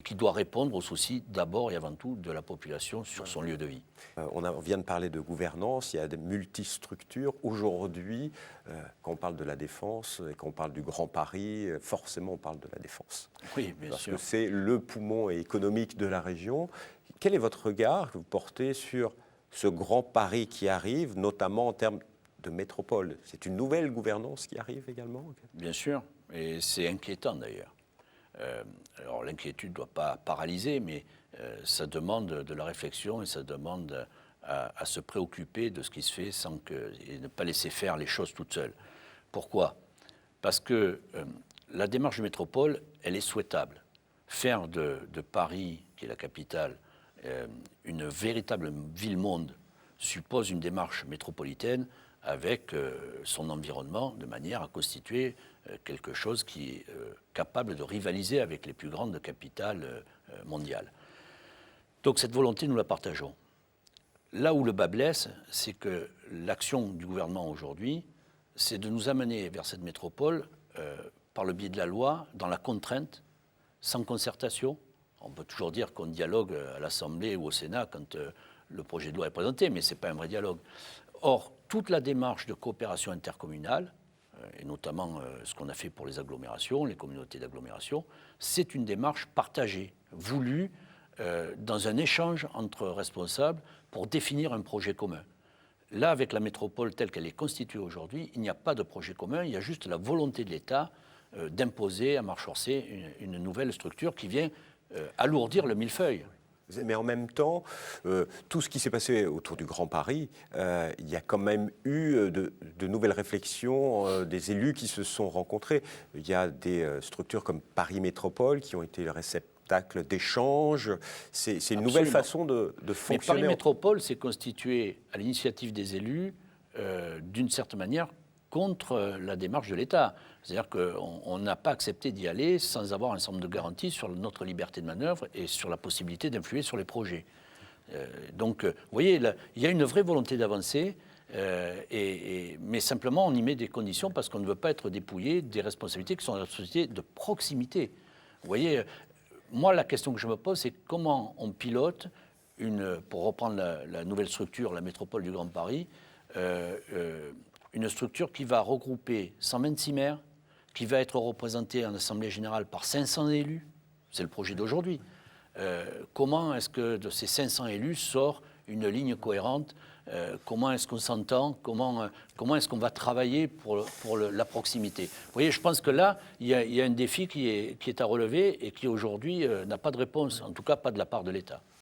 qui doit répondre aux soucis d'abord et avant tout de la population sur son lieu de vie. On vient de parler de gouvernance, il y a des multistructures. Aujourd'hui, quand on parle de la défense et qu'on parle du Grand Paris, forcément on parle de la défense. Oui, bien Parce sûr. que c'est le poumon économique de la région. Quel est votre regard que vous portez sur ce Grand Paris qui arrive, notamment en termes de métropole? C'est une nouvelle gouvernance qui arrive également? Bien sûr, et c'est inquiétant d'ailleurs. Alors l'inquiétude ne doit pas paralyser, mais ça demande de la réflexion et ça demande à se préoccuper de ce qui se fait et ne pas laisser faire les choses toutes seules. Pourquoi? Parce que la démarche de métropole, elle est souhaitable. Faire de Paris, qui est la capitale, une véritable ville-monde suppose une démarche métropolitaine avec son environnement de manière à constituer quelque chose qui est capable de rivaliser avec les plus grandes capitales mondiales. Donc cette volonté, nous la partageons. Là où le bât blesse, c'est que l'action du gouvernement aujourd'hui, c'est de nous amener vers cette métropole par le biais de la loi, dans la contrainte, sans concertation. On peut toujours dire qu'on dialogue à l'Assemblée ou au Sénat quand le projet de loi est présenté, mais ce n'est pas un vrai dialogue. Or, toute la démarche de coopération intercommunale, et notamment ce qu'on a fait pour les agglomérations, les communautés d'agglomération, c'est une démarche partagée, voulue dans un échange entre responsables pour définir un projet commun. Là, avec la métropole telle qu'elle est constituée aujourd'hui, il n'y a pas de projet commun, il y a juste la volonté de l'État d'imposer à marche forcée une nouvelle structure qui vient alourdir le millefeuille. Mais en même temps, tout ce qui s'est passé autour du Grand Paris, il y a quand même eu de nouvelles réflexions, des élus qui se sont rencontrés. Il y a des structures comme Paris Métropole qui ont été le réceptacle d'échanges. C'est une nouvelle façon de fonctionner. Mais Paris Métropole s'est constitué à l'initiative des élus, d'une certaine manière, contre la démarche de l'État. C'est-à-dire qu'on n'a pas accepté d'y aller sans avoir un certain nombre de garanties sur notre liberté de manœuvre et sur la possibilité d'influer sur les projets. Donc, vous voyez, là, il y a une vraie volonté d'avancer, mais simplement on y met des conditions parce qu'on ne veut pas être dépouillé des responsabilités qui sont la société de proximité. Vous voyez, moi, la question que je me pose, c'est comment on pilote, pour reprendre la nouvelle structure, la métropole du Grand Paris, une structure qui va regrouper 126 maires, qui va être représentée en Assemblée générale par 500 élus. C'est le projet d'aujourd'hui. Comment est-ce que de ces 500 élus sort une ligne cohérente? Comment est-ce qu'on s'entend? Comment est-ce qu'on va travailler pour la proximité? Vous voyez, je pense que là, il y a un défi qui est à relever et qui aujourd'hui n'a pas de réponse, en tout cas pas de la part de l'État.